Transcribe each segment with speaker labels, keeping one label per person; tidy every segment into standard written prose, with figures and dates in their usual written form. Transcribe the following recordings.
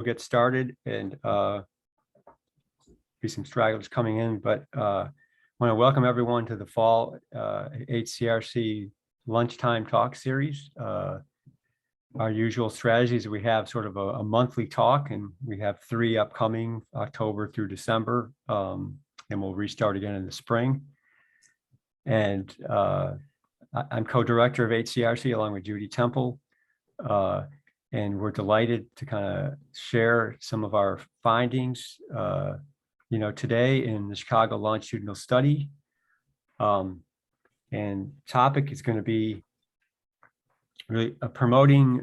Speaker 1: get started and be some stragglers coming in, but I want to welcome everyone to the fall HCRC Lunchtime Talk Series. Our usual strategies, we have sort of a monthly talk, and we have 3 upcoming, October through December, and we'll restart again in the spring. And I'm co-director of HCRC along with Judy Temple. And we're delighted to kind of share some of our findings, today in the Chicago longitudinal study. And topic is going to be really promoting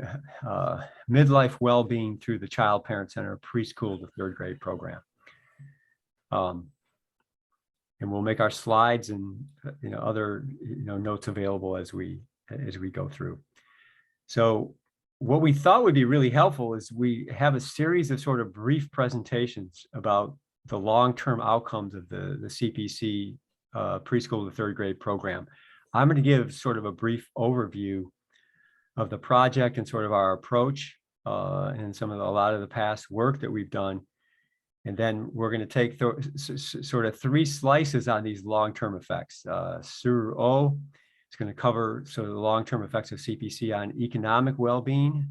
Speaker 1: midlife well-being through the Child Parent Center preschool to 3rd grade program. And we'll make our slides and other notes available as we go through. So what we thought would be really helpful is we have a series of sort of brief presentations about the long-term outcomes of the CPC preschool to 3rd grade program. I'm going to give sort of a brief overview of the project and sort of our approach and a lot of the past work that we've done. And then we're going to take sort of 3 slices on these long-term effects. Suh-Ruu is going to cover sort of the long-term effects of CPC on economic well-being.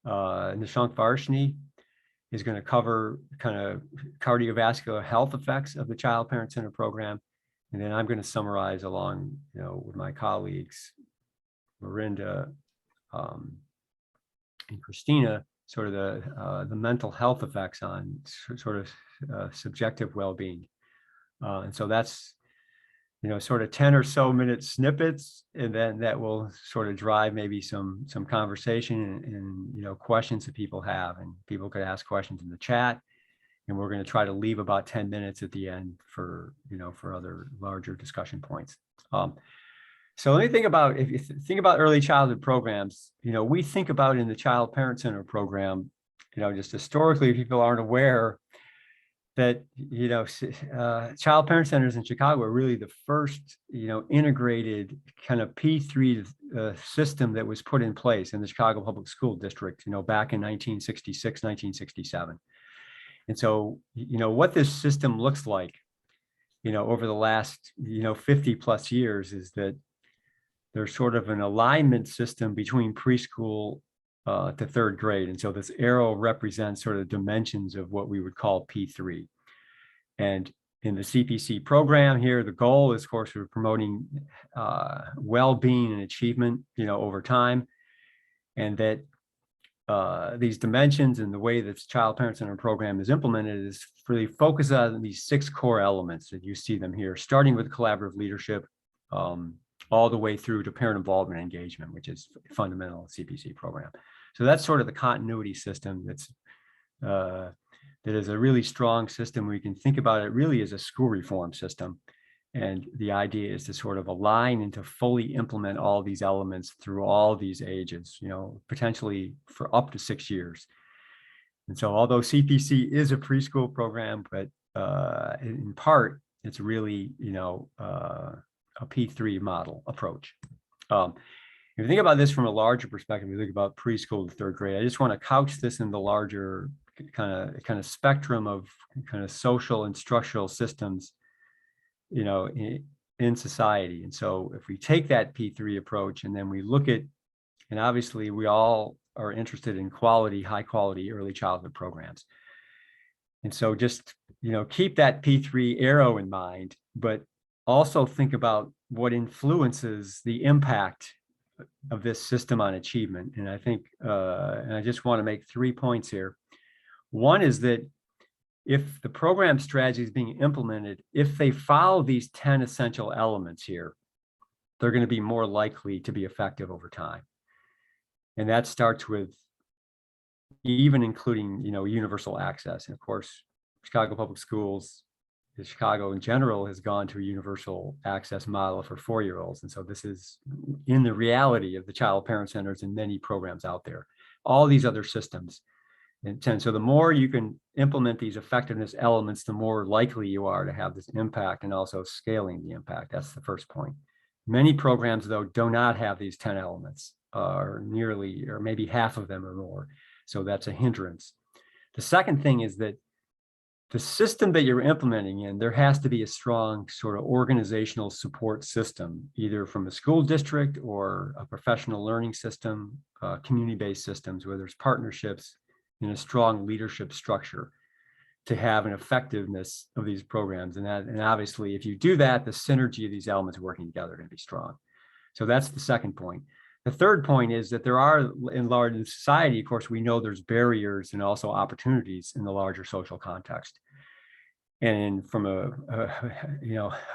Speaker 1: Nishank Varshney is going to cover kind of cardiovascular health effects of the Child Parent Center program. And then I'm going to summarize along, with my colleagues, Mirinda and Christina, sort of the mental health effects on sort of subjective well-being. And so that's, sort of 10 or so minute snippets, and then that will sort of drive maybe some conversation and questions that people have, and people could ask questions in the chat. And we're going to try to leave about 10 minutes at the end for other larger discussion points. So let me think about, if you think about early childhood programs, we think about in the Child Parent Center program, just historically, people aren't aware that, Child Parent Centers in Chicago are really the first, integrated kind of P3 system that was put in place in the Chicago Public School District, back in 1966, 1967. And so, what this system looks like, over the last, 50 plus years is that there's sort of an alignment system between preschool to 3rd grade. And so this arrow represents sort of dimensions of what we would call P3. And in the CPC program here, the goal is, of course, we're promoting well-being and achievement, over time. And that these dimensions and the way that the Child Parent Center program is implemented is really focused on these 6 core elements that you see them here, starting with collaborative leadership, all the way through to parent involvement and engagement, which is fundamental CPC program. So that's sort of the continuity system that's that is a really strong system. We can think about it really as a school reform system. And the idea is to sort of align and to fully implement all these elements through all these ages, potentially for up to 6 years. And so although CPC is a preschool program, but in part, it's really, a P3 model approach. If you think about this from a larger perspective, you think about preschool to 3rd grade, I just want to couch this in the larger kind of spectrum of kind of social and structural systems, in society. And so if we take that P3 approach and then we look at, and obviously we all are interested in quality, high quality early childhood programs. And so just, keep that P3 arrow in mind, but also think about what influences the impact of this system on achievement. And I think, and I just want to make 3 points here. One is that if the program strategy is being implemented, if they follow these 10 essential elements here, they're going to be more likely to be effective over time. And that starts with even including, universal access. And of course, Chicago Public Schools, Chicago in general, has gone to a universal access model for 4-year-olds. And so this is in the reality of the Child Parent Centers and many programs out there, all these other systems. And so the more you can implement these effectiveness elements, the more likely you are to have this impact, and also scaling the impact. That's the first point. Many programs, though, do not have these 10 elements, or nearly, or maybe half of them or more. So that's a hindrance. The second thing is that the system that you're implementing in, there has to be a strong sort of organizational support system, either from a school district or a professional learning system, community-based systems where there's partnerships and a strong leadership structure to have an effectiveness of these programs. And obviously, if you do that, the synergy of these elements working together are going to be strong. So that's the second point. The third point is that there are, in large society, of course, we know there's barriers and also opportunities in the larger social context. And from a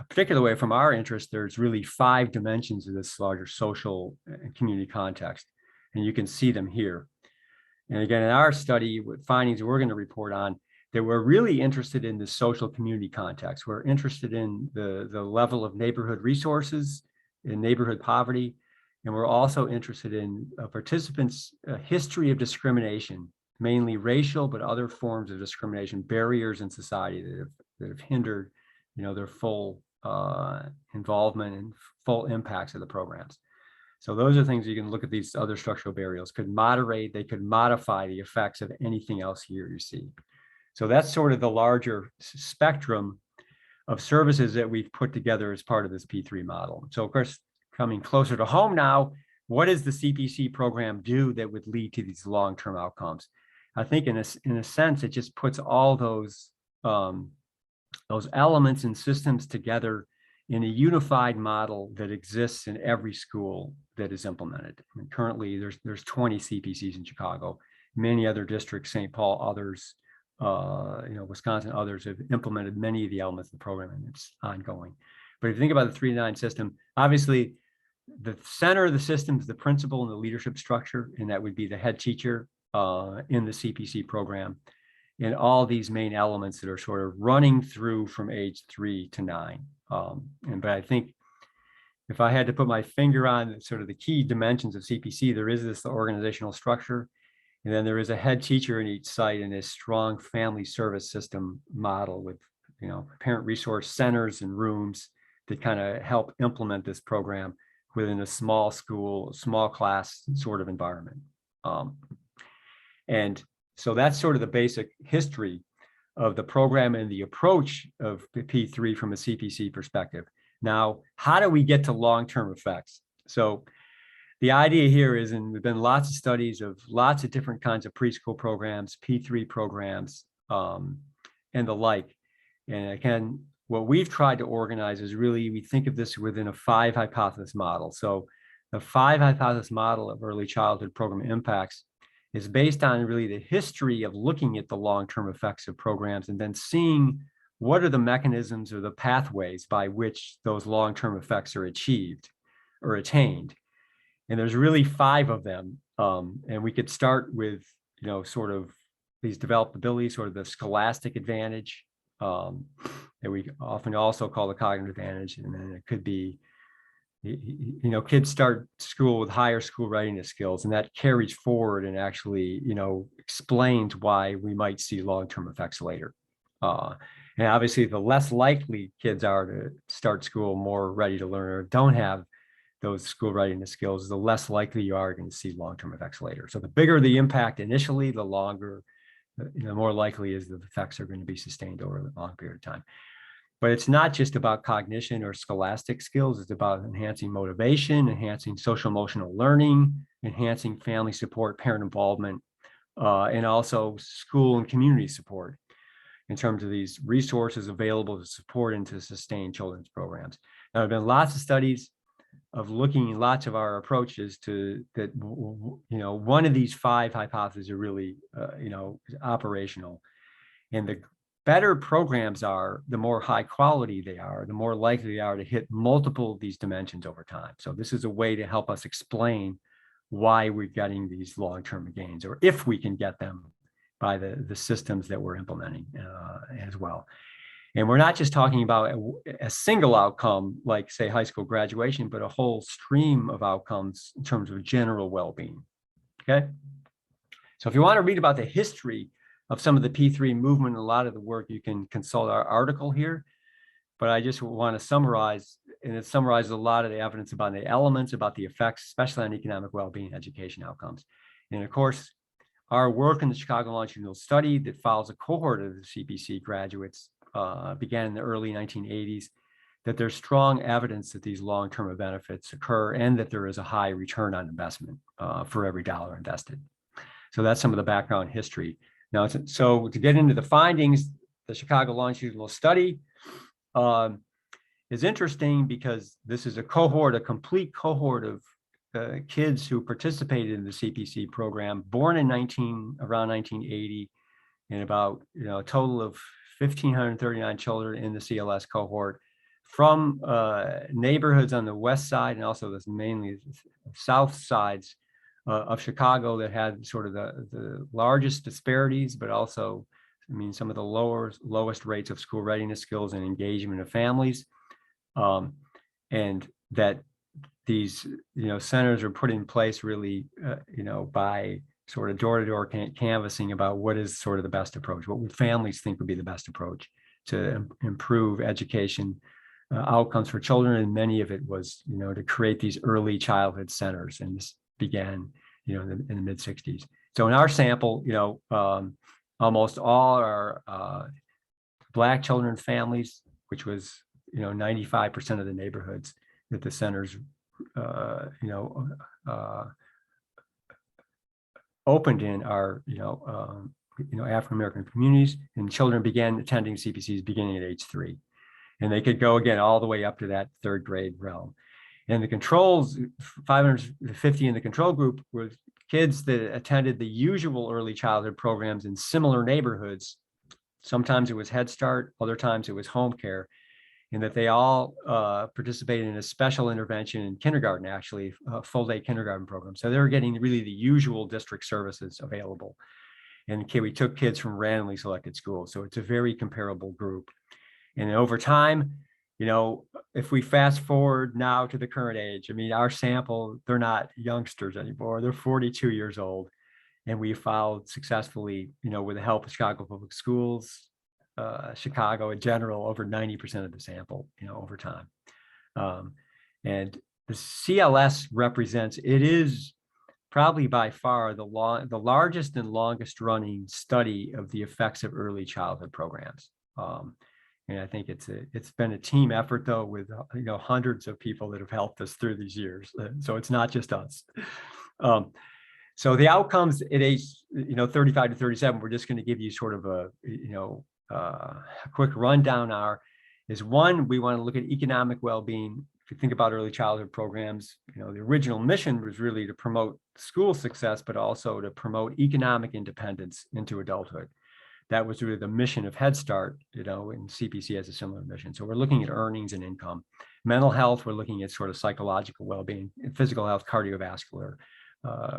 Speaker 1: particular way, from our interest, there's really 5 dimensions of this larger social and community context, and you can see them here. And again, in our study, with findings we're going to report on, that we're really interested in the social community context. We're interested in the level of neighborhood resources, in neighborhood poverty, and we're also interested in participants' history of discrimination, mainly racial, but other forms of discrimination, barriers in society that have hindered, their full involvement and full impacts of the programs. So those are things you can look at. These other structural barriers could moderate, they could modify the effects of anything else here you see. So that's sort of the larger spectrum of services that we've put together as part of this P3 model. So of course, coming closer to home now, what does the CPC program do that would lead to these long-term outcomes? I think in a sense, it just puts all those elements and systems together in a unified model that exists in every school that is implemented. I mean, currently, there's 20 CPCs in Chicago, many other districts, St. Paul, others, Wisconsin, others have implemented many of the elements of the program, and it's ongoing. But if you think about the 3-9 system, obviously, the center of the system is the principal and the leadership structure, and that would be the head teacher in the CPC program, and all these main elements that are sort of running through from age 3 to 9. But I think if I had to put my finger on sort of the key dimensions of CPC, there is this organizational structure, and then there is a head teacher in each site and a strong family service system model with, parent resource centers and rooms that kind of help implement this program within a small school, small class sort of environment. And so that's sort of the basic history of the program and the approach of P3 from a CPC perspective. Now, how do we get to long-term effects? So the idea here is, and we've been lots of studies of lots of different kinds of preschool programs, P3 programs, and the like. And again, what we've tried to organize is really, we think of this within a 5 hypothesis model. So the 5 hypothesis model of early childhood program impacts is based on really the history of looking at the long-term effects of programs and then seeing what are the mechanisms or the pathways by which those long-term effects are achieved or attained. And there's really 5 of them. And we could start with, sort of these developability, sort of the scholastic advantage that we often also call the cognitive advantage. And then it could be, kids start school with higher school readiness skills, and that carries forward and actually, explains why we might see long-term effects later. And obviously, the less likely kids are to start school more ready to learn or don't have those school readiness skills, the less likely you are going to see long-term effects later. So the bigger the impact initially, the longer, the more likely is the effects are going to be sustained over a long period of time. But it's not just about cognition or scholastic skills. It's about enhancing motivation, enhancing social emotional learning, enhancing family support, parent involvement, and also school and community support in terms of these resources available to support and to sustain children's programs. Now, there have been lots of studies of looking at lots of our approaches to that, one of these 5 hypotheses are really, operational. And the better programs are, the more high quality they are, the more likely they are to hit multiple of these dimensions over time. So this is a way to help us explain why we're getting these long-term gains, or if we can get them by the systems that we're implementing as well. And we're not just talking about a single outcome, like say high school graduation, but a whole stream of outcomes in terms of general well-being, okay? So if you want to read about the history of some of the P3 movement, a lot of the work, you can consult our article here, but I just want to summarize, and it summarizes a lot of the evidence about the elements, about the effects, especially on economic well-being, education outcomes. And of course, our work in the Chicago Longitudinal Study that follows a cohort of the CPC graduates began in the early 1980s, that there's strong evidence that these long-term benefits occur and that there is a high return on investment for every dollar invested. So that's some of the background history. Now, so to get into the findings, the Chicago Longitudinal Study is interesting because this is a complete cohort of kids who participated in the CPC program, born in around 1980, and about a total of 1,539 children in the CLS cohort from neighborhoods on the west side and also mainly south sides of Chicago that had sort of the largest disparities, but also, some of the lowest rates of school readiness skills and engagement of families, and that these centers are put in place really by sort of door-to-door canvassing about what is sort of the best approach, what would families think would be the best approach to improve education outcomes for children. And many of it was to create these early childhood centers, and this began in the mid 60s. So in our sample, almost all are Black children families, which was 95% of the neighborhoods that the centers opened in are African American communities, and children began attending CPCs beginning at age 3, and they could go again all the way up to that 3rd grade realm. And the controls, 550 in the control group, were kids that attended the usual early childhood programs in similar neighborhoods. Sometimes it was Head Start, other times it was home care, and that they all participated in a special intervention in kindergarten, actually, a full-day kindergarten program. So they were getting really the usual district services available. And we took kids from randomly selected schools. So it's a very comparable group. And over time, if we fast forward now to the current age, our sample, they're not youngsters anymore. They're 42 years old. And we followed successfully, with the help of Chicago Public Schools, Chicago in general, over 90% of the sample, over time. And the CLS it is probably by far the largest and longest running study of the effects of early childhood programs. And I think it's been a team effort, though, with hundreds of people that have helped us through these years. So it's not just us. So the outcomes at age 35 to 37, we're just going to give you sort of a quick rundown. Is one, we want to look at economic well-being. If you think about early childhood programs, the original mission was really to promote school success, but also to promote economic independence into adulthood. That was really the mission of Head Start, and CPC has a similar mission. So we're looking at earnings and income. Mental health, we're looking at sort of psychological well-being, physical health, cardiovascular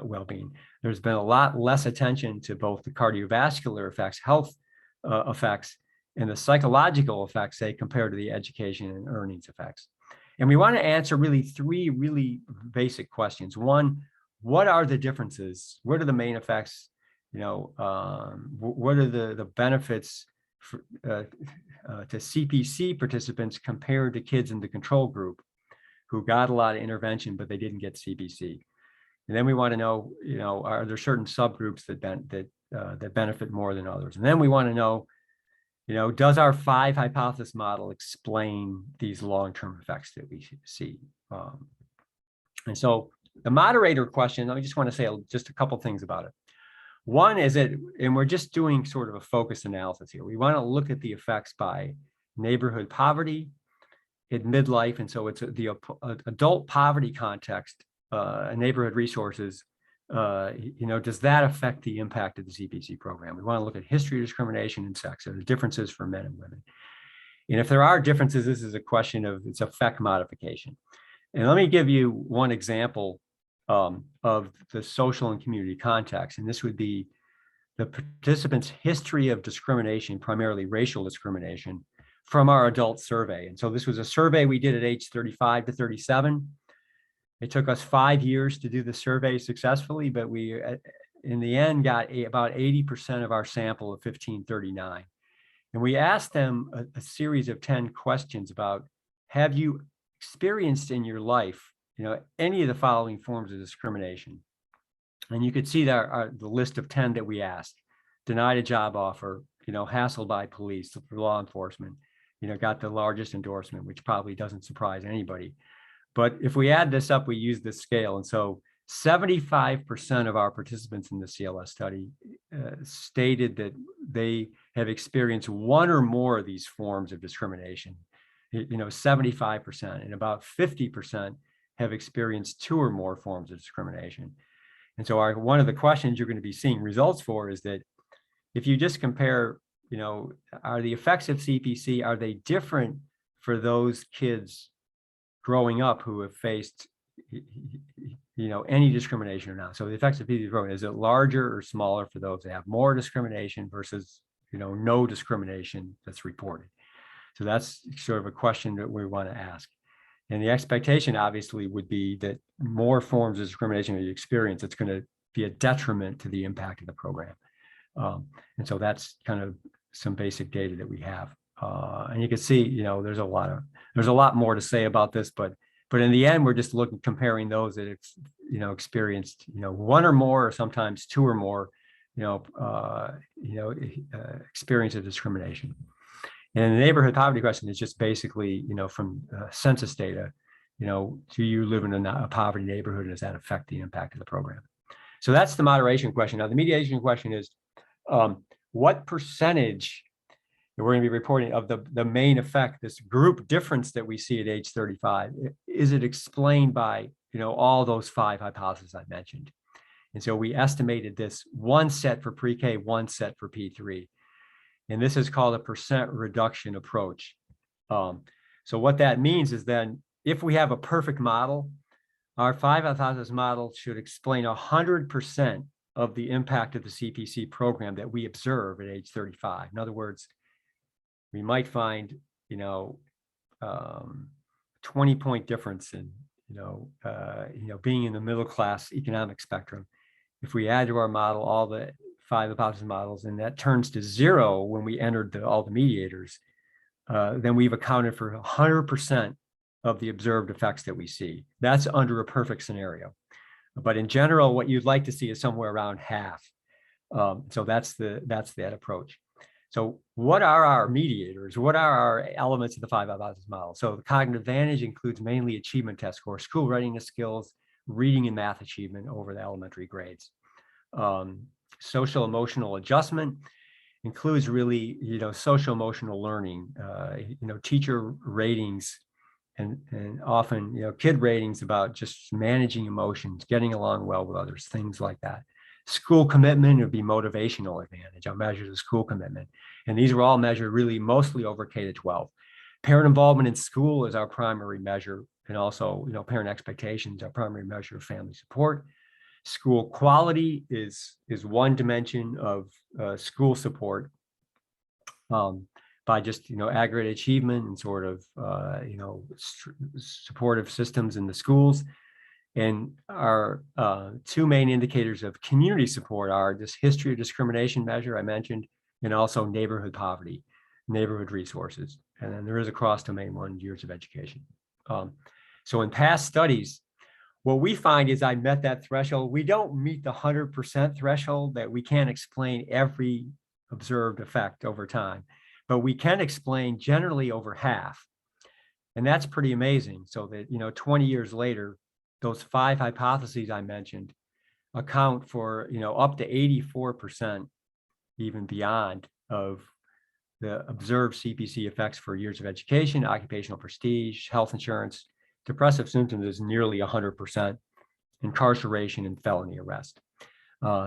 Speaker 1: well-being. There's been a lot less attention to both the cardiovascular effects, health effects, and the psychological effects, say, compared to the education and earnings effects. And we want to answer really 3 really basic questions. One, what are the differences? What are the main effects? What are the benefits to CPC participants compared to kids in the control group who got a lot of intervention, but they didn't get CPC? And then we want to know, are there certain subgroups that benefit more than others? And then we want to know, does our 5 hypothesis model explain these long-term effects that we see? And so the moderator question, I just want to say just a couple things about it. One is that, and we're just doing sort of a focused analysis here. We want to look at the effects by neighborhood poverty at midlife. And so it's the adult poverty context, neighborhood resources, does that affect the impact of the CPC program? We want to look at history of discrimination and sex, so the differences for men and women. And if there are differences, this is a question of its effect modification. And let me give you one example of the social and community context. And this would be the participants' history of discrimination, primarily racial discrimination, from our adult survey. And so this was a survey we did at age 35 to 37. It took us 5 years to do the survey successfully, but we, in the end, got about 80% of our sample of 1539. And we asked them a series of 10 questions about, have you experienced in your life, any of the following forms of discrimination? And you could see there the list of 10 that we asked: denied a job offer, hassled by police, law enforcement, got the largest endorsement, which probably doesn't surprise anybody. But if we add this up, we use this scale. And so 75% of our participants in the CLS study stated that they have experienced one or more of these forms of discrimination, 75%, and about 50% have experienced two or more forms of discrimination. And so one of the questions you're going to be seeing results for is that if you just compare, are the effects of CPC, are they different for those kids growing up who have faced, any discrimination or not? So the effects of CPC program, is it larger or smaller for those that have more discrimination versus, no discrimination that's reported? So that's sort of a question that we want to ask. And the expectation obviously would be that more forms of discrimination that you experience, it's going to be a detriment to the impact of the program. And so that's kind of some basic data that we have. And you can see, there's a lot more to say about this, but in the end, we're just comparing those that experienced, one or more, or sometimes two or more, experience of discrimination. And the neighborhood poverty question is just basically, from census data, do you live in a poverty neighborhood, and does that affect the impact of the program? So that's the moderation question. Now, the mediation question is, what percentage, we're going to be reporting, of the main effect, this group difference that we see at age 35, is it explained by, all those 5 hypotheses I mentioned? And so we estimated this one set for pre-K, one set for P3. And this is called a percent reduction approach. So what that means is then, if we have a perfect model, our 5 hypothesis model should explain 100% of the impact of the CPC program that we observe at age 35. In other words, we might find, 20-point difference in, being in the middle class economic spectrum. If we add to our model all the 5 hypothesis models, and that turns to 0 when we entered all the mediators, then we've accounted for 100% of the observed effects that we see. That's under a perfect scenario. But in general, what you'd like to see is somewhere around half. So that's that approach. So what are our mediators? What are our elements of the 5 hypothesis model? So the cognitive advantage includes mainly achievement test scores, school readiness skills, reading and math achievement over the elementary grades. Social emotional adjustment includes really, social emotional learning, teacher ratings, and often, kid ratings about just managing emotions, getting along well with others, things like that. School commitment would be motivational advantage. I'll measure the school commitment. And these are all measured really mostly over K-12. Parent involvement in school is our primary measure. And also, parent expectations, our primary measure of family support. School quality is one dimension of school support, by just, aggregate achievement and sort of, supportive systems in the schools. And our 2 main indicators of community support are this history of discrimination measure I mentioned, and also neighborhood poverty, neighborhood resources. And then there is a cross-domain one, years of education. So in past studies, what we find is I met that threshold. We don't meet the 100% threshold that we can't explain every observed effect over time, but we can explain generally over half. And that's pretty amazing. So that, 20 years later, those 5 hypotheses I mentioned account for, up to 84%, even beyond, of the observed CPC effects for years of education, occupational prestige, health insurance. Depressive symptoms is nearly 100%, incarceration and felony arrest.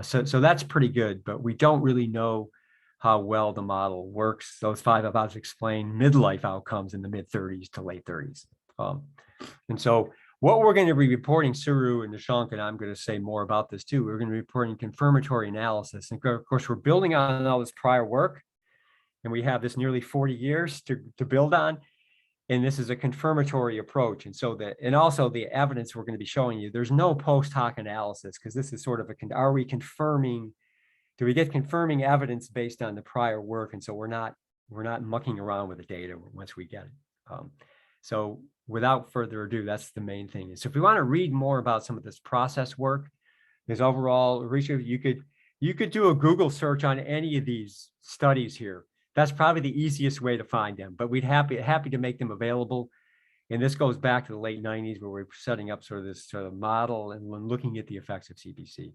Speaker 1: So that's pretty good, but we don't really know how well the model works. Those 5 hypotheses explain midlife outcomes in the mid-30s to late 30s. And so what we're going to be reporting, Suh-Ruu and Nishank, and I'm going to say more about this too, we're going to be reporting confirmatory analysis. And of course, we're building on all this prior work, and we have this nearly 40 years to build on. And this is a confirmatory approach. And so also the evidence we're going to be showing you, there's no post hoc analysis, because this is sort of are we confirming, do we get confirming evidence based on the prior work? And so we're not mucking around with the data once we get it. So without further ado, that's the main thing. So if we want to read more about some of this process work, is overall research. You could do a Google search on any of these studies here. That's probably the easiest way to find them, but we'd happy to make them available. And this goes back to the late 90s where we're setting up sort of this sort of model and looking at the effects of CPC.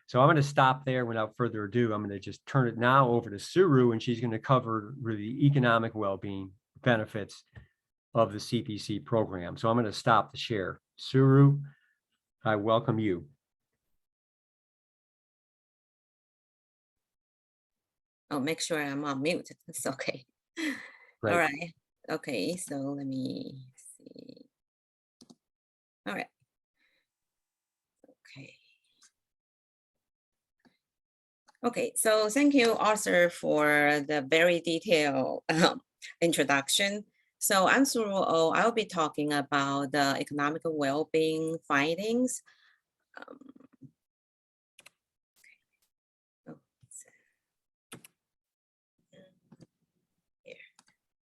Speaker 1: So I'm going to stop there without further ado. I'm going to just turn it now over to Suh-Ruu, and she's going to cover really the economic well-being benefits of the CPC program. So I'm going to stop the share. Suh-Ruu, I welcome you.
Speaker 2: Oh, make sure I'm on mute. It's okay.
Speaker 1: Great.
Speaker 2: All right. Okay, so let me see. All right. Okay. Okay, so thank you, Arthur, for the very detailed introduction. So I'm Suh-Ruu. I'll be talking about the economic well-being findings.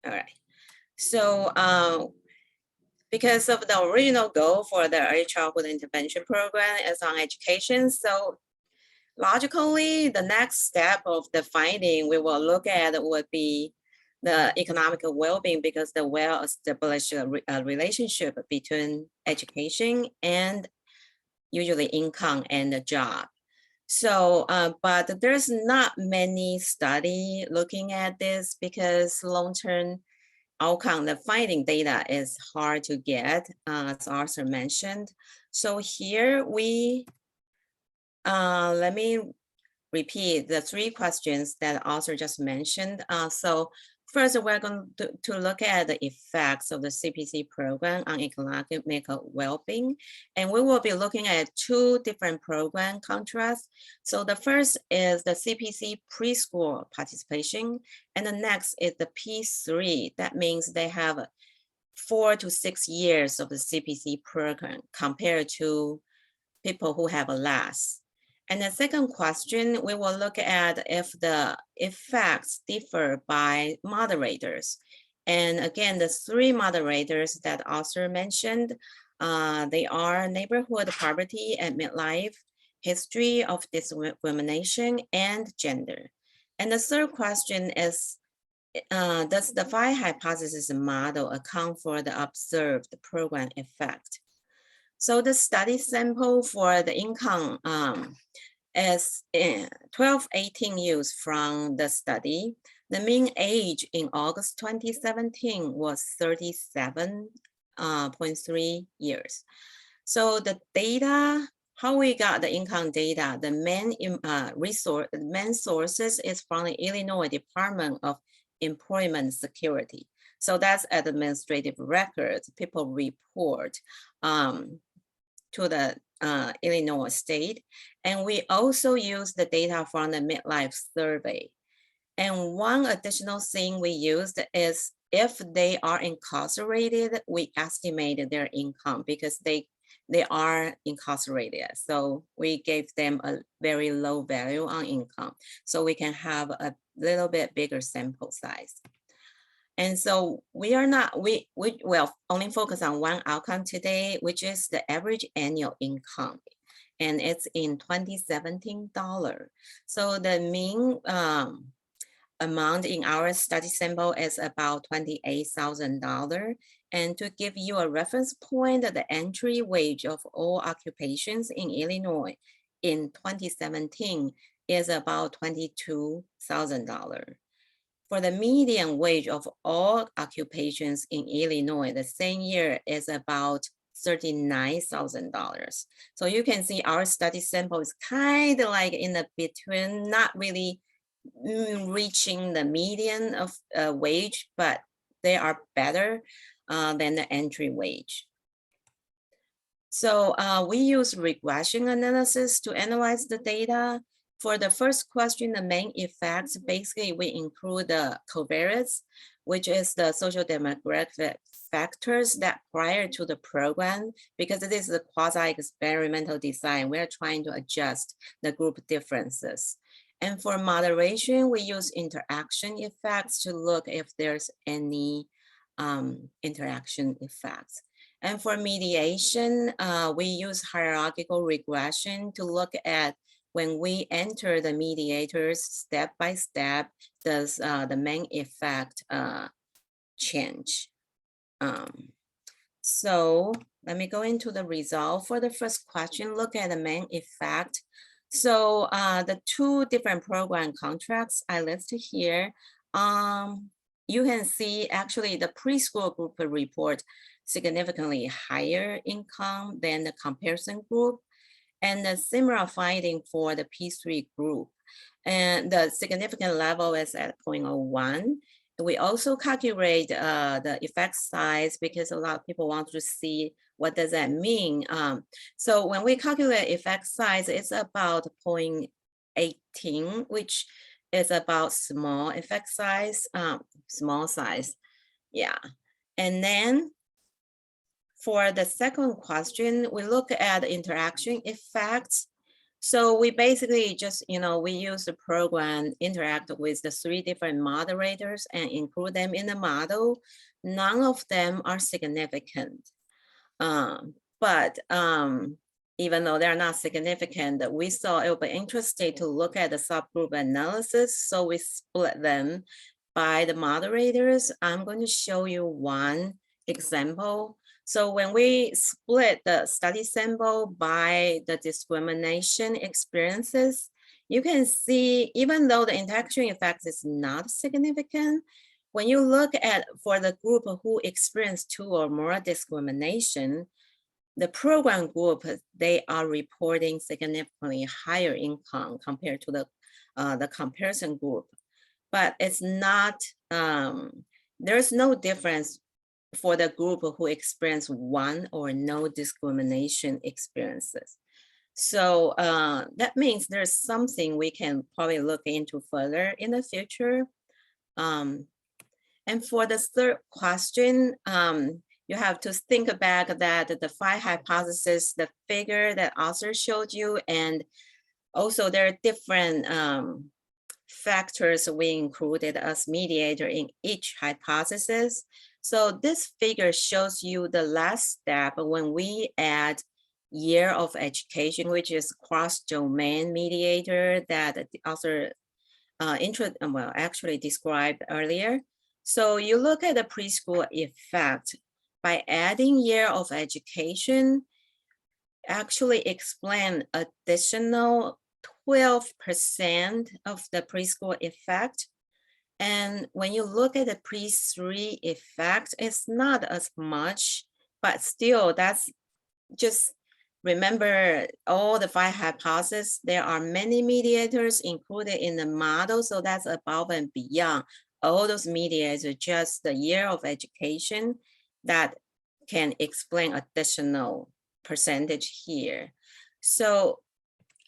Speaker 2: All right. So because of the original goal for the early childhood intervention program is on education, so logically, the next step of the finding we will look at would be the economic well-being, because the well-established relationship between education and usually income and the job. So, but there's not many study looking at this because long-term outcome, the finding data is hard to get, as Arthur mentioned. So here we, let me repeat the three questions that Arthur just mentioned. So first, we're going to look at the effects of the CPC program on economic well-being. And we will be looking at two different program contrasts. So the first is the CPC preschool participation. And the next is the P3. That means they have 4 to 6 years of the CPC program compared to people who have less. And the second question, we will look at if the effects differ by moderators. And again, the three moderators that Arthur mentioned, they are neighborhood poverty and midlife, history of discrimination, and gender. And the third question is, does the 5 hypothesis model account for the observed program effect? So the study sample for the income is 12-18 youth from the study. The mean age in August 2017 was 37.3 years. So the data, how we got the income data, the main sources is from the Illinois Department of Employment Security. So that's administrative records, people report to the Illinois state. And we also use the data from the Midlife survey. And one additional thing we used is if they are incarcerated, we estimate their income because they are incarcerated. So we gave them a very low value on income. So we can have a little bit bigger sample size. And so we are not, we will only focus on one outcome today, which is the average annual income. And it's in $2017. So the mean amount in our study sample is about $28,000. And to give you a reference point, the entry wage of all occupations in Illinois in 2017 is about $22,000. For the median wage of all occupations in Illinois, the same year is about $39,000. So you can see our study sample is kind of like in the between, not really reaching the median of wage, but they are better than the entry wage. So we use regression analysis to analyze the data. For the first question, the main effects, basically we include the covariates, which is the social demographic factors that prior to the program, because it is a quasi-experimental design, we're trying to adjust the group differences. And for moderation, we use interaction effects to look if there's any interaction effects. And for mediation, we use hierarchical regression to look at when we enter the mediators step by step, does the main effect change? So let me go into the result for the first question. Look at the main effect. So the two different program contracts I listed here, you can see actually the preschool group report significantly higher income than the comparison group, and a similar finding for the P3 group. And the significant level is at 0.01. We also calculate the effect size because a lot of people want to see what does that mean. So when we calculate effect size, it's about 0.18, which is about small effect size, small size. Yeah. And then for the second question, we look at interaction effects. So we basically just, we use the program, interact with the 3 different moderators and include them in the model. None of them are significant. But even though they're not significant, we saw it would be interesting to look at the subgroup analysis. So we split them by the moderators. I'm going to show you one example. So when we split the study sample by the discrimination experiences, you can see even though the interaction effect is not significant, when you look at for the group who experienced 2 or more discrimination, the program group, they are reporting significantly higher income compared to the comparison group. But it's not, there's no difference for the group who experience 1 or no discrimination experiences. So that means there's something we can probably look into further in the future. And for the third question, you have to think back that the 5 hypotheses, the figure that author showed you, and also there are different factors we included as mediator in each hypothesis. So this figure shows you the last step when we add year of education, which is cross-domain mediator that the author actually described earlier. So you look at the preschool effect by adding year of education, actually explain additional 12% of the preschool effect. And when you look at the pre-3 effect, it's not as much, but still that's just remember all the 5 hypotheses. There are many mediators included in the model, so that's above and beyond all those mediators, just the year of education that can explain additional percentage here. So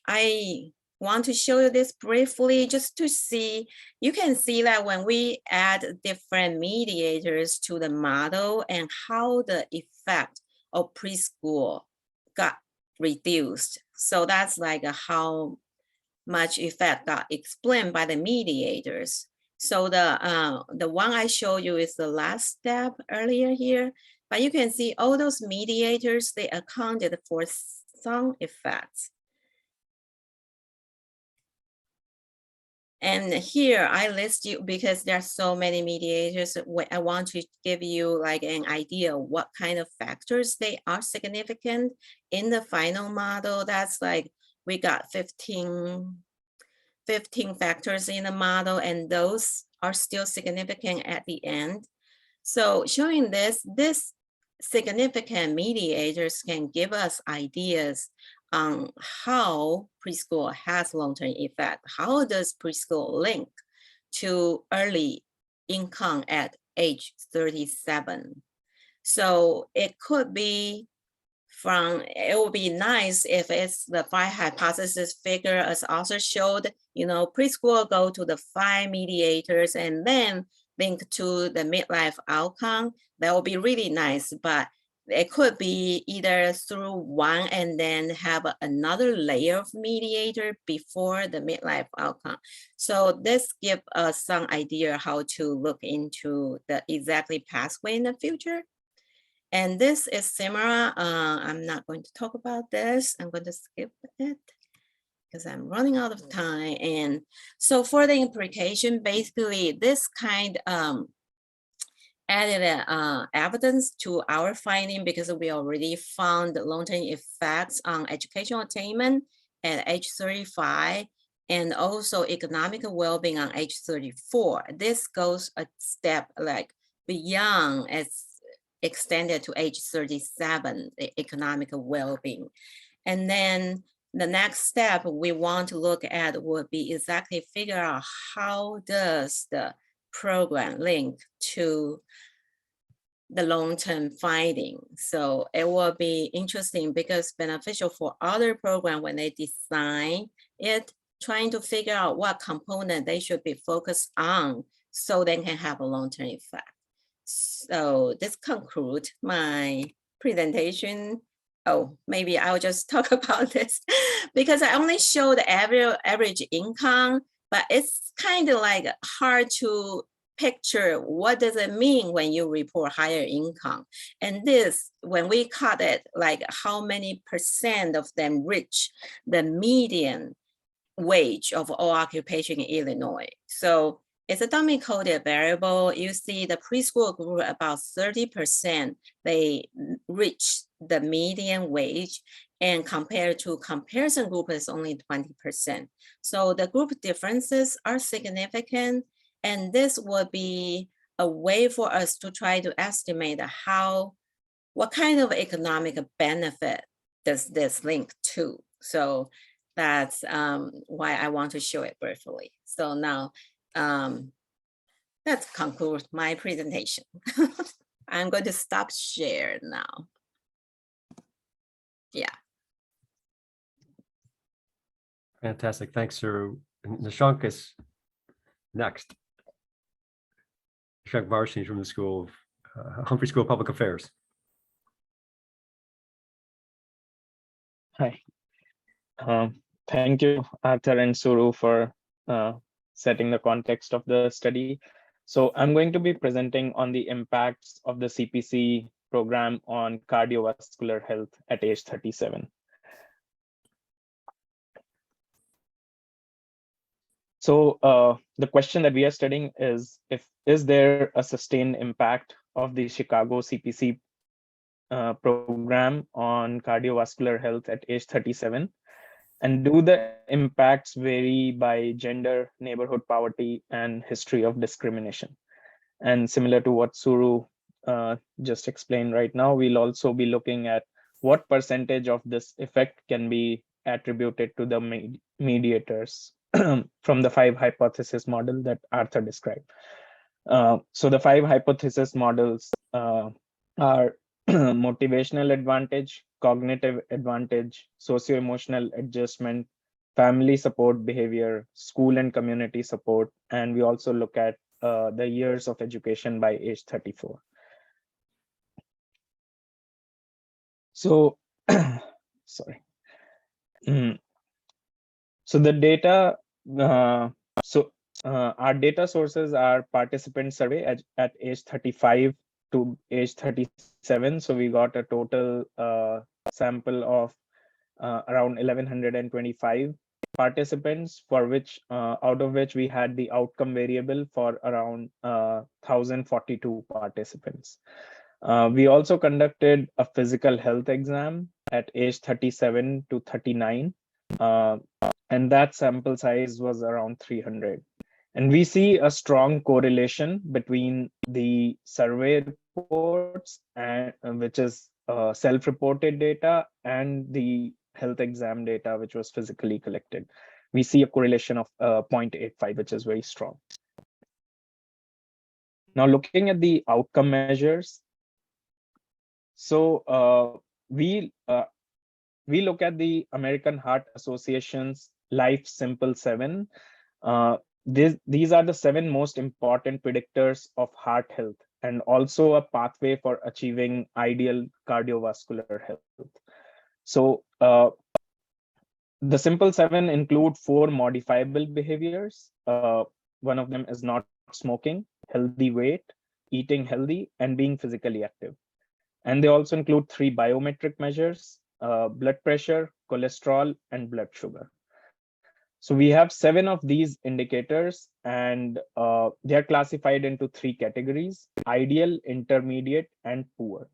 Speaker 2: I want to show you this briefly just to see, you can see that when we add different mediators to the model and how the effect of preschool got reduced. So that's like how much effect got explained by the mediators. So the one I showed you is the last step earlier here, but you can see all those mediators, they accounted for some effects. And here I list you because there are so many mediators. I want to give you like an idea of what kind of factors they are significant in the final model. That's like we got 15 factors in the model, and those are still significant at the end. So showing this significant mediators can give us ideas on how preschool has long-term effect. How does preschool link to early income at age 37? So it could be it would be nice if it's the 5 hypothesis figure as author showed, preschool go to the 5 mediators and then link to the midlife outcome. That would be really nice, but it could be either through one and then have another layer of mediator before the midlife outcome. So this gives us some idea how to look into the exactly pathway in the future. And this is similar. I'm not going to talk about this. I'm going to skip it because I'm running out of time. And so for the implication, basically this kind added evidence to our finding because we already found long-term effects on educational attainment at age 35 and also economic well-being on age 34. This goes a step like beyond as extended to age 37, the economic well-being. And then the next step we want to look at would be exactly figure out how does the program link to the long-term finding. So it will be interesting because beneficial for other programs when they design it, trying to figure out what component they should be focused on so they can have a long-term effect. So this concludes my presentation. Oh, maybe I'll just talk about this because I only show the average income, but it's kind of like hard to picture what does it mean when you report higher income. And this, when we cut it, like how many % of them reach the median wage of all occupation in Illinois. So it's a dummy coded variable. You see the preschool group about 30%, they reach the median wage, and compared to comparison group is only 20%. So the group differences are significant, and this would be a way for us to try to estimate what kind of economic benefit does this link to. So that's why I want to show it briefly. So now that concludes my presentation. I'm going to stop share now. Yeah.
Speaker 1: Fantastic. Thanks, Suh-Ruu. Nishank is next. Nishank Varshney from the School of Humphrey School of Public Affairs.
Speaker 3: Hi. Thank you, Arthur and Suh-Ruu, for setting the context of the study. So I'm going to be presenting on the impacts of the CPC program on cardiovascular health at age 37. So the question that we are studying is there a sustained impact of the Chicago CPC program on cardiovascular health at age 37? And do the impacts vary by gender, neighborhood poverty, and history of discrimination? And similar to what Suh-Ruu just explained right now, we'll also be looking at what percentage of this effect can be attributed to the mediators from the 5 hypothesis model that Arthur described. So the 5 hypothesis models are motivational advantage, cognitive advantage, socio-emotional adjustment, family support behavior, school and community support, and we also look at the years of education by age 34. So, sorry. So the data, our data sources are participant survey at age 35 to age 37. So we got a total sample of around 1,125 participants, for which out of which we had the outcome variable for around 1,042 participants. We also conducted a physical health exam at age 37 to 39, and that sample size was around 300. And we see a strong correlation between the survey reports, and which is self-reported data, and the health exam data, which was physically collected. We see a correlation of 0.85, which is very strong. Now, looking at the outcome measures, so we look at the American Heart Association's Life Simple 7. These are the 7 most important predictors of heart health, and also a pathway for achieving ideal cardiovascular health. So the Simple 7 include 4 modifiable behaviors. One of them is not smoking, healthy weight, eating healthy, and being physically active. And they also include 3 biometric measures, blood pressure, cholesterol, and blood sugar. So we have 7 of these indicators, and they are classified into 3 categories: ideal, intermediate, and poor.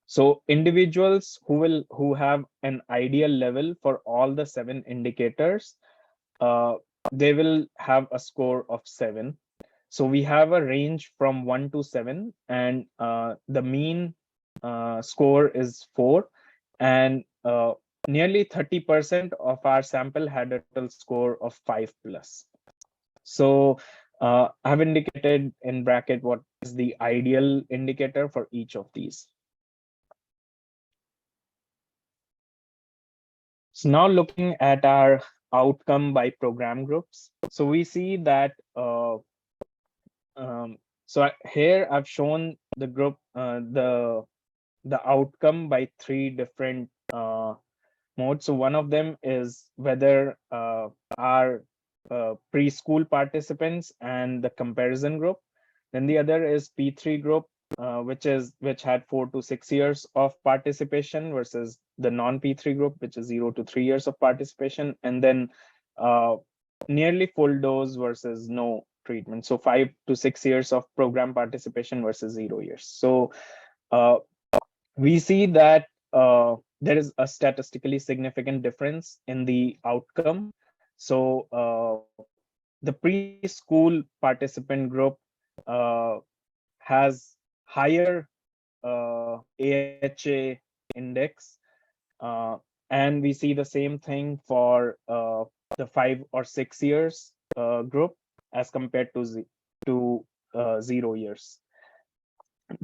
Speaker 3: So individuals who have an ideal level for all the 7 indicators, they will have a score of 7. So we have a range from 1 to 7, and the mean score is 4, and nearly 30% of our sample had a total score of 5 plus. So I've indicated in bracket what is the ideal indicator for each of these. So now looking at our outcome by program groups. So we see that here I've shown the group the outcome by 3 different modes. So one of them is whether our preschool participants and the comparison group. Then the other is P3 group, which had 4 to 6 years of participation versus the non-P3 group, which is 0 to 3 years of participation, and then nearly full dose versus no treatment. So 5 to 6 years of program participation versus 0 years. So we see that there is a statistically significant difference in the outcome. So the preschool participant group has higher AHA index, and we see the same thing for the 5 or 6 years group as compared to 0 years.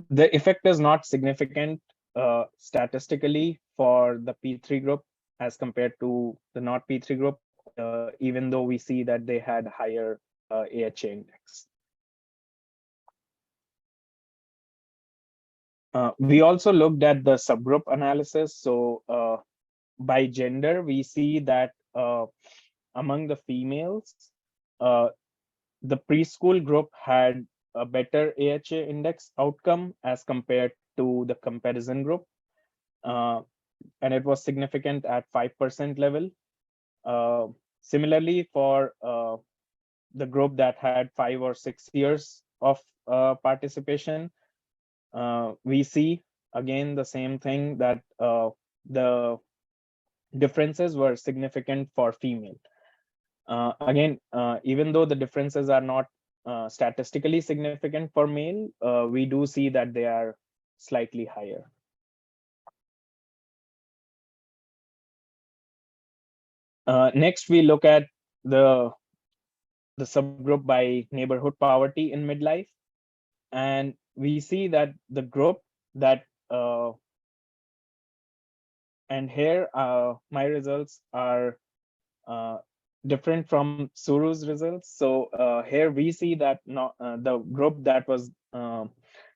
Speaker 3: The effect is not significant statistically for the P3 group as compared to the not P3 group, even though we see that they had higher AHA index. We also looked at the subgroup analysis. So by gender, we see that among the females, the preschool group had a better AHA index outcome as compared to the comparison group. And it was significant at 5% level. Similarly, for the group that had 5 or 6 years of participation, we see again the same thing, that the differences were significant for female. Again, even though the differences are not statistically significant for male, we do see that they are slightly higher. Next, we look at the subgroup by neighborhood poverty in midlife, and we see that the group that and here my results are different from Suh-Ruu's results. So here we see that the group that was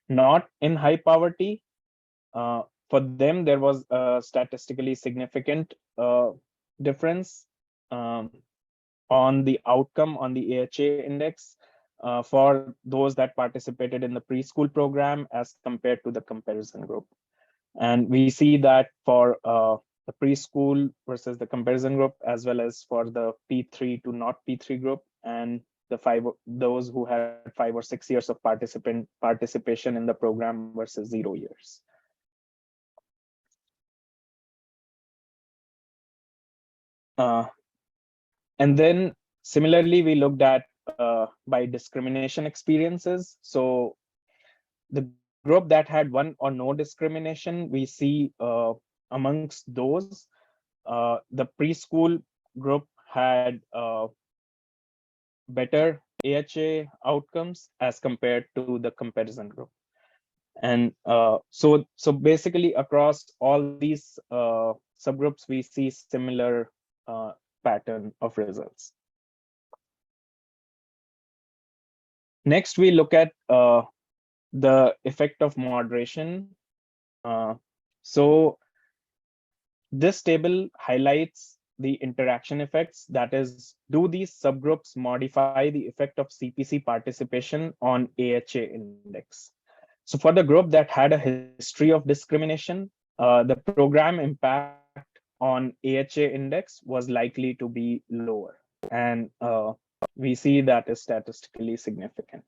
Speaker 3: not in high poverty, for them there was a statistically significant difference on the outcome on the AHA index for those that participated in the preschool program as compared to the comparison group. And we see that for the preschool versus the comparison group, as well as for the P3 to not P3 group, and those who had 5 or 6 years of participation in the program versus 0 years. And then similarly, we looked at by discrimination experiences. So the group that had 1 or no discrimination, we see amongst those, the preschool group had better AHA outcomes as compared to the comparison group. And so basically across all these subgroups, we see similar pattern of results. Next, we look at the effect of moderation. So this table highlights the interaction effects. That is, do these subgroups modify the effect of CPC participation on AHA index? So for the group that had a history of discrimination, the program impact on AHA index was likely to be lower. And we see that is statistically significant.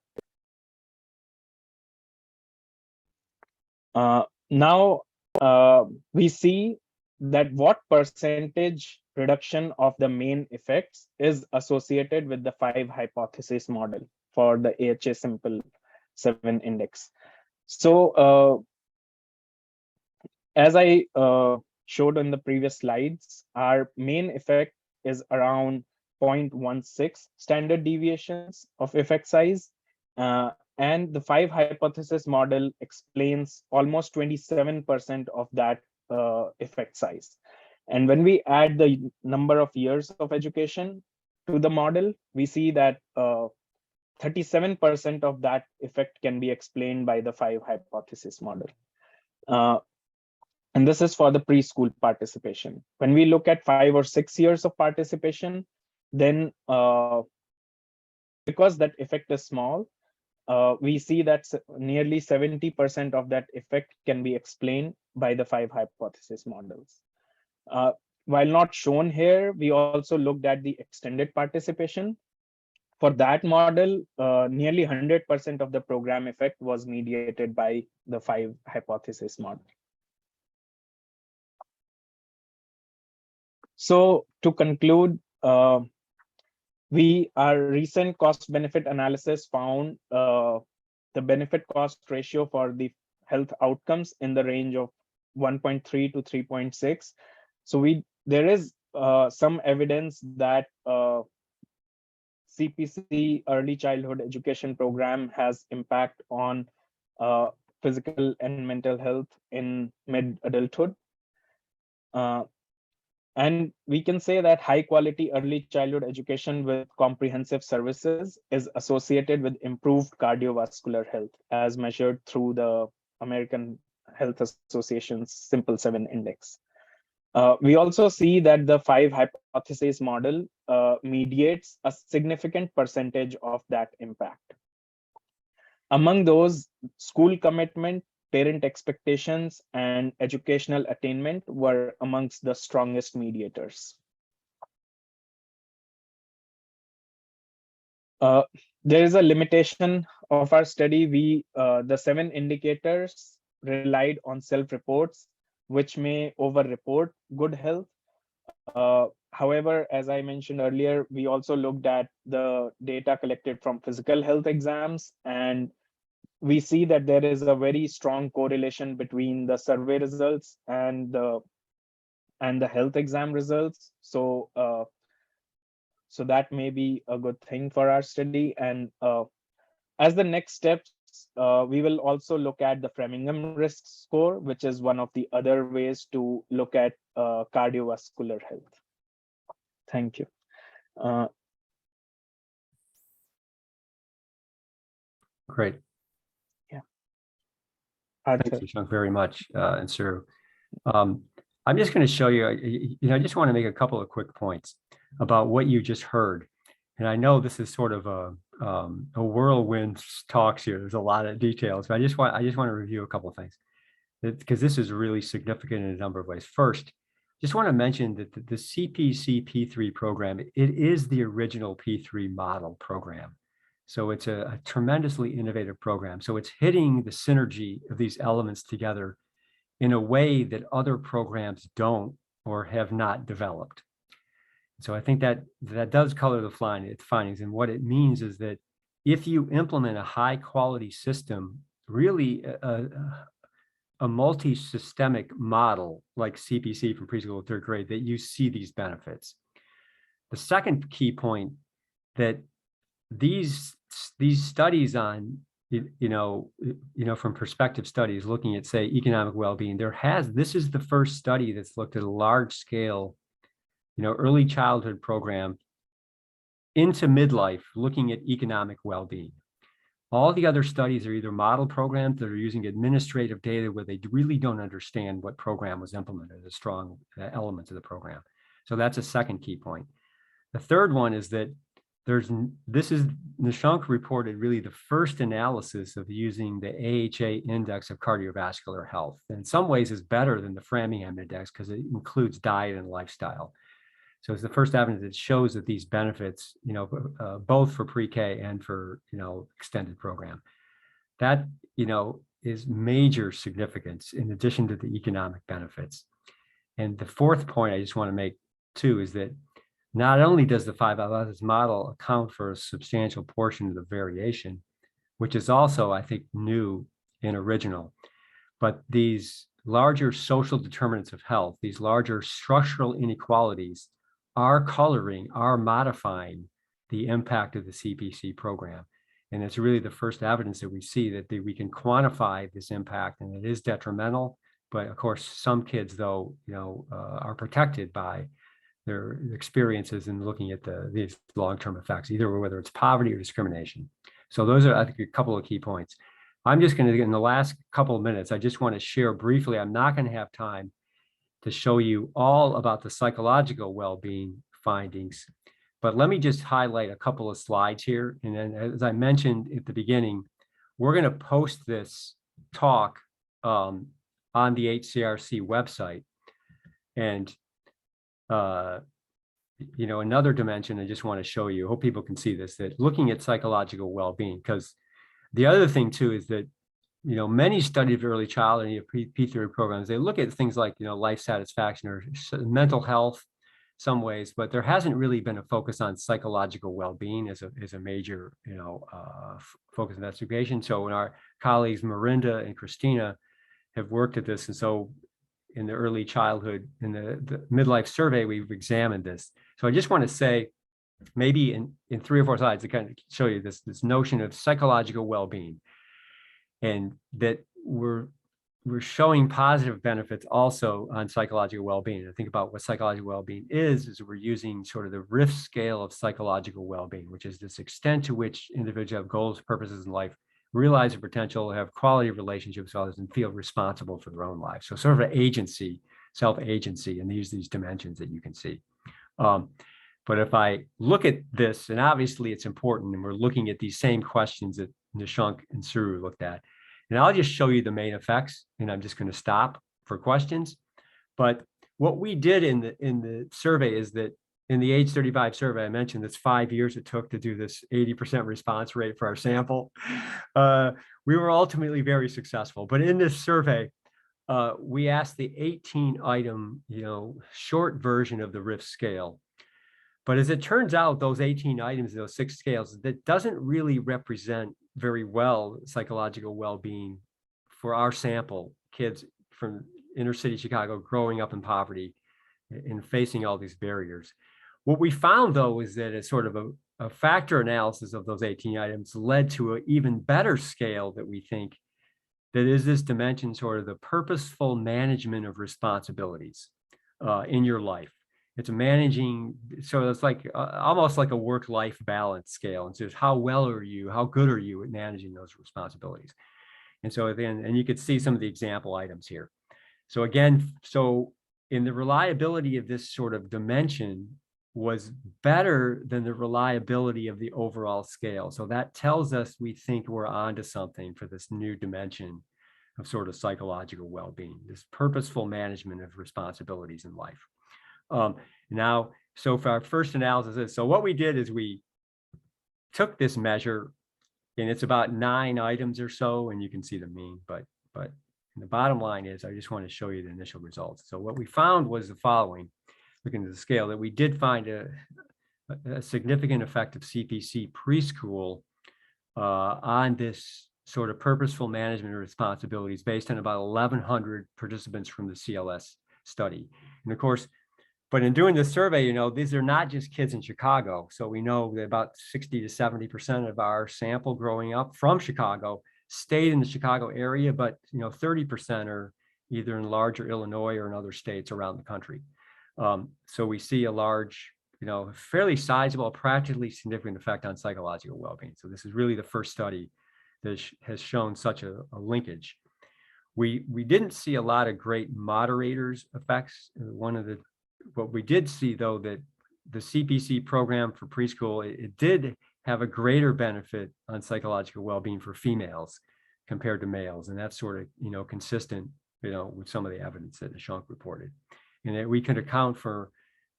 Speaker 3: Now we see that what percentage reduction of the main effects is associated with the 5 hypothesis model for the AHA simple 7 index. So as I showed in the previous slides, our main effect is around 0.16 standard deviations of effect size. And the 5 hypothesis model explains almost 27% of that effect size. And when we add the number of years of education to the model, we see that 37% of that effect can be explained by the 5 hypothesis model. And this is for the preschool participation. When we look at 5 or 6 years of participation, then because that effect is small, we see that nearly 70% of that effect can be explained by the 5 hypothesis models. While not shown here, we also looked at the extended participation. For that model, nearly 100% of the program effect was mediated by the 5 hypothesis model. So to conclude, our recent cost benefit analysis found the benefit cost ratio for the health outcomes in the range of 1.3 to 3.6. So there is some evidence that CPC early childhood education program has impact on physical and mental health in mid-adulthood. And we can say that high quality early childhood education with comprehensive services is associated with improved cardiovascular health as measured through the American Health Association's Simple 7 Index. We also see that the 5 hypothesis model mediates a significant percentage of that impact. Among those, school commitment, parent expectations, and educational attainment were amongst the strongest mediators. There is a limitation of our study. The 7 indicators relied on self-reports, which may over-report good health. However, as I mentioned earlier, we also looked at the data collected from physical health exams, and we see that there is a very strong correlation between the survey results and the health exam results. So that may be a good thing for our study. And as the next steps, we will also look at the Framingham risk score, which is one of the other ways to look at cardiovascular health. Thank you.
Speaker 1: Great.
Speaker 3: Yeah.
Speaker 1: Thanks, Nishank, very much, and Suh-Ruu. I'm just going to show you, I just want to make a couple of quick points about what you just heard. And I know this is sort of a whirlwind talks here. There's a lot of details, but I just want to review a couple of things because this is really significant in a number of ways. First, just want to mention that the CPC P3 program, it is the original P3 model program. So it's a tremendously innovative program. So it's hitting the synergy of these elements together in a way that other programs don't or have not developed. So I think that does color the findings. And what it means is that if you implement a high quality system, really a multi-systemic model like CPC from preschool to 3rd grade, that you see these benefits. The second key point that these studies on, from prospective studies looking at, say, economic well-being, this is the first study that's looked at a large scale, early childhood program into midlife, looking at economic well-being. All the other studies are either model programs that are using administrative data where they really don't understand what program was implemented, the strong elements of the program. So that's a second key point. The third one is that this is Nishank reported really the first analysis of using the AHA index of cardiovascular health. In some ways is better than the Framingham index because it includes diet and lifestyle. So it's the first evidence that shows that these benefits, both for pre-K and for, extended program, that, is major significance in addition to the economic benefits. And the fourth point I just want to make too is that not only does the 5 elements model account for a substantial portion of the variation, which is also, I think, new and original, but these larger social determinants of health, these larger structural inequalities are modifying the impact of the CPC program. And it's really the first evidence that we see that we can quantify this impact, and it is detrimental. But of course, some kids, though, are protected by their experiences in looking at these long-term effects, either whether it's poverty or discrimination. So those are, I think, a couple of key points. I'm just going to, in the last couple of minutes, I just want to share briefly. I'm not going to have time to show you all about the psychological well-being findings, but let me just highlight a couple of slides here. And then, as I mentioned at the beginning, we're going to post this talk on the HCRC website. And another dimension I just want to show you, hope people can see this, that looking at psychological well-being, because the other thing too is that, many studies of early childhood and P3 programs, they look at things like, life satisfaction or mental health some ways, but there hasn't really been a focus on psychological well-being as a major, focus of investigation. So when our colleagues Mirinda and Christina have worked at this, and so in the early childhood, in the midlife survey, we've examined this. So I just want to say, maybe in 3 or 4 slides to kind of show you this notion of psychological well-being, and that we're showing positive benefits also on psychological well-being. I think about what psychological well-being is we're using sort of the RIF scale of psychological well-being, which is this extent to which individuals have goals, purposes in life, realize their potential, have quality relationships with others, and feel responsible for their own lives. So sort of an agency, self-agency, and these dimensions that you can see. But if I look at this, and obviously it's important, and we're looking at these same questions that Nishank and Suh-Ruu looked at, and I'll just show you the main effects, and I'm just going to stop for questions. But what we did in the survey is that in the age 35 survey, I mentioned this 5 years it took to do this 80% response rate for our sample. We were ultimately very successful. But in this survey, we asked the 18-item, short version of the RIF scale. But as it turns out, those 18 items, those 6 scales, that doesn't really represent very well psychological well-being for our sample, kids from inner city Chicago growing up in poverty and facing all these barriers. What we found, though, is that it's sort of a factor analysis of those 18 items led to an even better scale that we think that is this dimension, sort of the purposeful management of responsibilities in your life. It's managing, so it's like almost like a work-life balance scale. And so how well are you, how good are you at managing those responsibilities? And so then, and you could see some of the example items here. So again, so in the reliability of this sort of dimension was better than the reliability of the overall scale. So that tells us we think we're onto something for this new dimension of sort of psychological well-being, this purposeful management of responsibilities in life. Now, so for our first analysis, so what we did is we took this measure, and it's about 9 items or so, and you can see the mean, but the bottom line is I just want to show you the initial results. So what we found was the following, looking at the scale, that we did find a significant effect of CPC preschool on this sort of purposeful management of responsibilities based on about 1,100 participants from the CLS study. And of course, but in doing this survey, these are not just kids in Chicago. So we know that about 60 to 70% of our sample growing up from Chicago stayed in the Chicago area, but 30% are either in larger Illinois or in other states around the country. So we see a large, fairly sizable, practically significant effect on psychological well-being. So this is really the first study that has shown such a linkage. We didn't see a lot of great moderators effects. What we did see, though, that the CPC program for preschool, it did have a greater benefit on psychological well-being for females compared to males. And that's sort of, consistent, with some of the evidence that Nishank reported. And that we could account for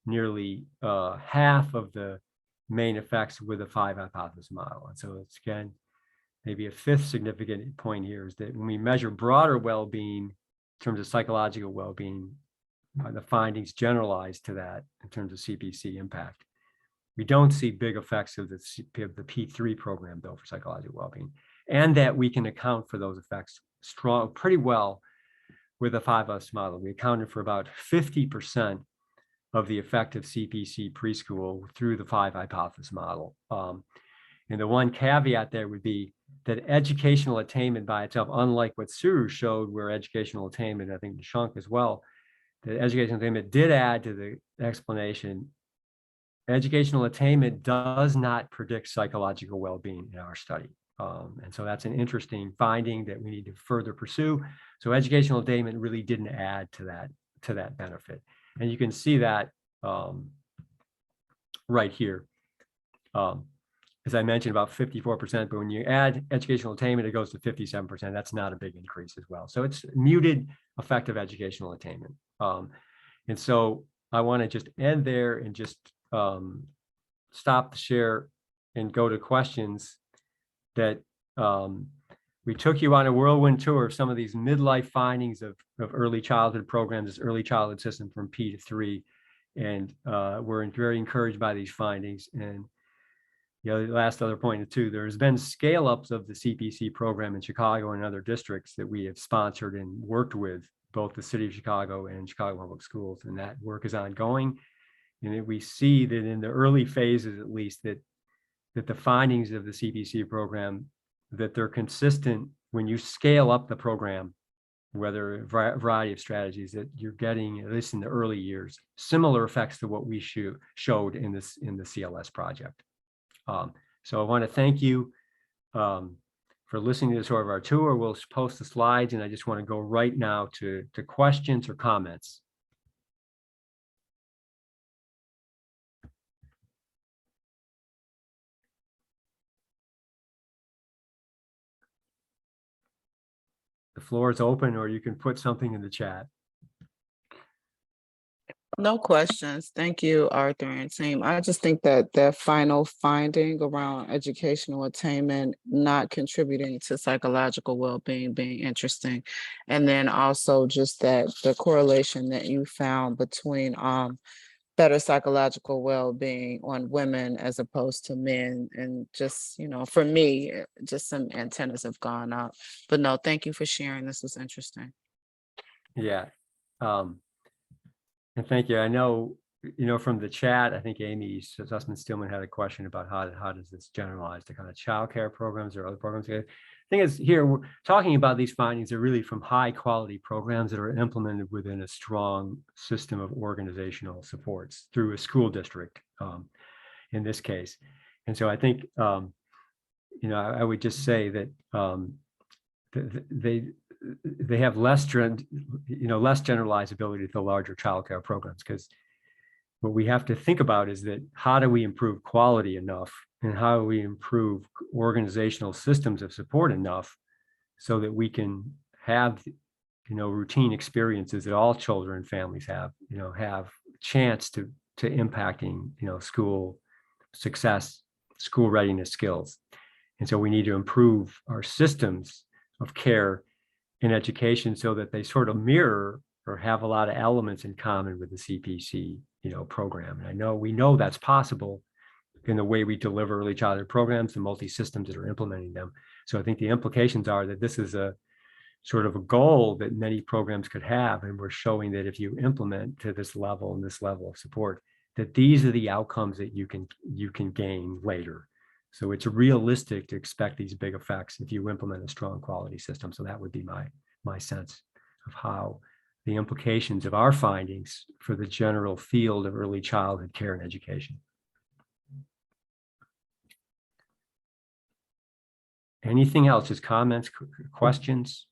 Speaker 1: nearly half of the main effects with a 5 hypothesis model. And so it's, again, maybe a fifth significant point here is that when we measure broader well-being in terms of psychological well-being, the findings generalized to that in terms of CPC impact. We don't see big effects of the P3 program, though, for psychological well-being, and that we can account for those effects pretty well with a 5S model. We accounted for about 50% of the effect of CPC preschool through the 5 hypothesis model. And the one caveat there would be that educational attainment by itself, unlike what Suh-Ruu showed, where educational attainment, I think Nishank as well, that educational attainment did add to the explanation. Educational attainment does not predict psychological well-being in our study. And so that's an interesting finding that we need to further pursue. So educational attainment really didn't add to that benefit. And you can see that right here. As I mentioned, about 54%, but when you add educational attainment, it goes to 57%. That's not a big increase as well. So it's muted effect of educational attainment. And so I want to just end there and just stop the share and go to questions that we took you on a whirlwind tour of some of these midlife findings of early childhood programs, this early childhood system from P to 3. And we're very encouraged by these findings. And the last other point too, there's been scale ups of the CPC program in Chicago and other districts that we have sponsored and worked with, both the city of Chicago and Chicago Public Schools. And that work is ongoing. And we see that in the early phases, at least, that the findings of the CPC program, that they're consistent when you scale up the program, whether a variety of strategies, that you're getting, at least in the early years, similar effects to what we showed in the CLS project. So I want to thank you for listening to this sort of our tour. We'll post the slides, and I just want to go right now to questions or comments. The floor is open, or you can put something in the chat.
Speaker 4: No questions. Thank you, Arthur and team. I just think that that final finding around educational attainment not contributing to psychological well-being being interesting. And then also just that the correlation that you found between better psychological well-being on women as opposed to men. And just, for me, just some antennas have gone up. But no, thank you for sharing. This was interesting.
Speaker 1: Yeah. And thank you. I know, from the chat, I think Amy Sussman-Stillman had a question about how does this generalize to kind of childcare programs or other programs. The thing is, here we're talking about these findings are really from high quality programs that are implemented within a strong system of organizational supports through a school district, in this case. And so I think, I would just say that they have less generalizability to the larger childcare programs, because what we have to think about is that how do we improve quality enough, and how do we improve organizational systems of support enough so that we can have routine experiences that all children and families have a chance to impacting school success, school readiness skills. And so we need to improve our systems of care in education so that they sort of mirror or have a lot of elements in common with the CPC program. And we know that's possible in the way we deliver early childhood programs, the multi-systems that are implementing them. So I think the implications are that this is a sort of a goal that many programs could have, and we're showing that if you implement to this level and this level of support, that these are the outcomes that you can gain later. So it's realistic to expect these big effects if you implement a strong quality system. So that would be my sense of how the implications of our findings for the general field of early childhood care and education. Anything else? Just comments, questions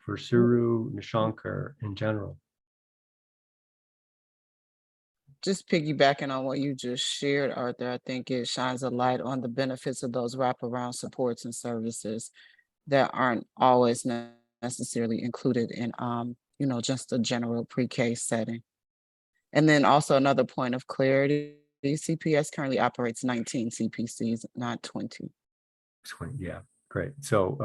Speaker 1: for Suh-Ruu, Nishank, in general?
Speaker 4: just piggybacking on what you just shared, Arthur, I think it shines a light on the benefits of those wraparound supports and services that aren't always necessarily included in, just a general pre-K setting. And then also another point of clarity, CPS currently operates 19 CPCs, not 20.
Speaker 1: Yeah, great. So,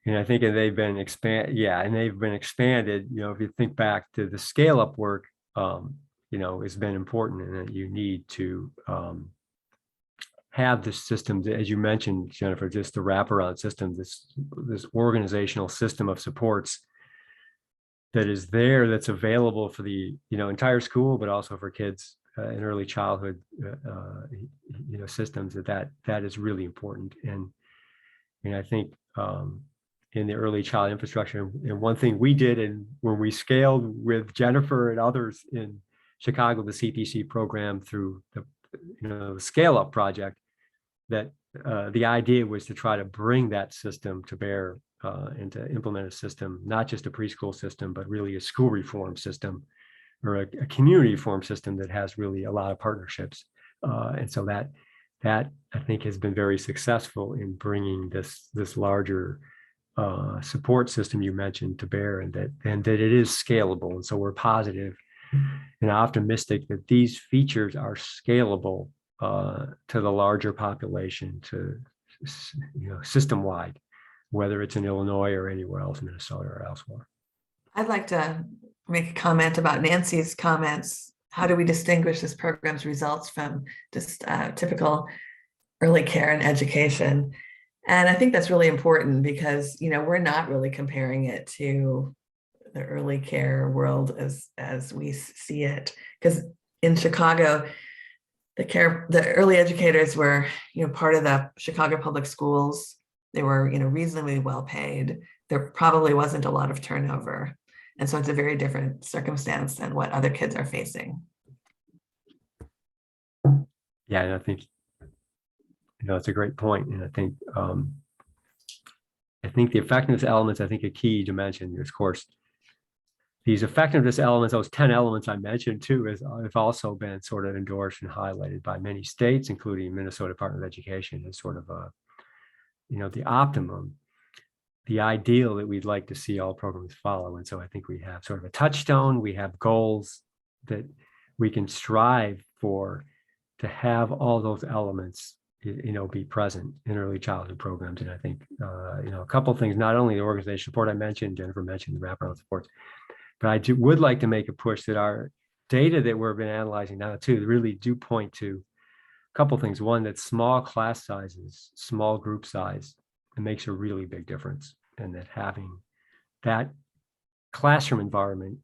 Speaker 1: and I think they've been expanded, if you think back to the scale up work, has been important, and that you need to have the systems, as you mentioned, Jennifer, just the wraparound system, this organizational system of supports that is there, that's available for the entire school, but also for kids in early childhood, systems that is really important. And I think in the early child infrastructure, and one thing we did, and when we scaled with Jennifer and others in Chicago, the CPC program through the Scale Up project, that the idea was to try to bring that system to bear and to implement a system, not just a preschool system, but really a school reform system, or a community reform system that has really a lot of partnerships. And so that I think has been very successful in bringing this larger support system you mentioned to bear, and that it is scalable. And so we're positive and optimistic that these features are scalable to the larger population, to system-wide, whether it's in Illinois or anywhere else, Minnesota or elsewhere.
Speaker 5: I'd like to make a comment about Nancy's comments. How do we distinguish this program's results from just typical early care and education? And I think that's really important, because we're not really comparing it to the early care world as we see it. Because in Chicago, the early educators were part of the Chicago public schools. They were reasonably well paid. There probably wasn't a lot of turnover. And so it's a very different circumstance than what other kids are facing.
Speaker 1: Yeah, and I think it's a great point. And I think the effectiveness elements, I think a key dimension is, of course, these effectiveness elements, those 10 elements I mentioned too, have also been sort of endorsed and highlighted by many states, including Minnesota Department of Education, as sort of the optimum, the ideal that we'd like to see all programs follow. And so I think we have sort of a touchstone, we have goals that we can strive for, to have all those elements be present in early childhood programs. And I think a couple of things, not only the organizational support I mentioned, Jennifer mentioned the wraparound supports, but I would like to make a push that our data that we've been analyzing now too really do point to a couple of things. One, that small class sizes, small group size, it makes a really big difference, and that having that classroom environment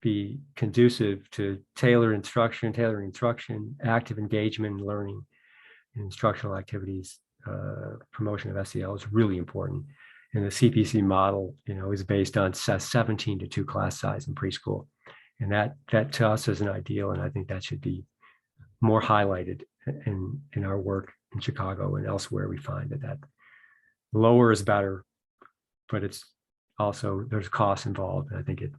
Speaker 1: be conducive to tailoring instruction, active engagement and learning, and instructional activities, promotion of SEL is really important. And the CPC model, is based on 17 to 2 class size in preschool. And that to us is an ideal. And I think that should be more highlighted in our work in Chicago and elsewhere. We find that lower is better, but it's also, there's costs involved. And I think it's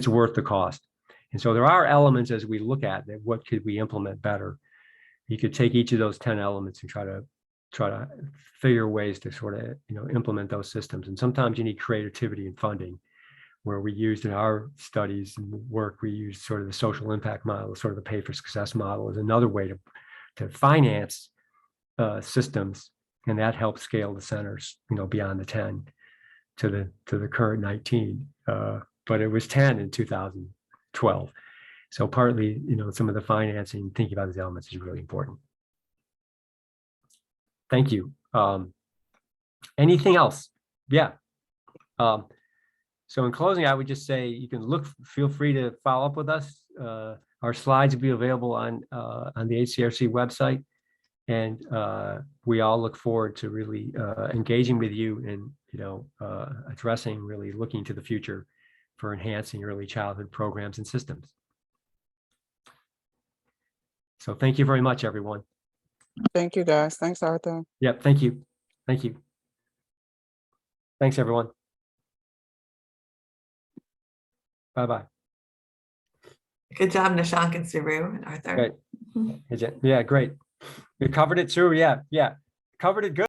Speaker 1: worth the cost. And so there are elements as we look at that, what could we implement better? You could take each of those 10 elements and try to figure ways to sort of implement those systems. And sometimes you need creativity and funding, where we used in our studies and work, we used sort of the social impact model, sort of the pay for success model, is another way to finance systems, and that helps scale the centers beyond the 10 to the current 19, but it was 10 in 2012. So partly, some of the financing, thinking about these elements is really important. Thank you. Anything else? Yeah. So in closing, I would just say you can feel free to follow up with us. Our slides will be available on the HCRC website, and we all look forward to really engaging with you and addressing, really looking to the future for enhancing early childhood programs and systems. So thank you very much, everyone.
Speaker 4: Thank you, guys. Thanks, Arthur.
Speaker 1: Yep, thank you. Thank you. Thanks, everyone. Bye-bye.
Speaker 5: Good job, Nishank and Suh-Ruu and Arthur.
Speaker 1: Great. Yeah, great. You covered it, Sue. Yeah, yeah. Covered it good.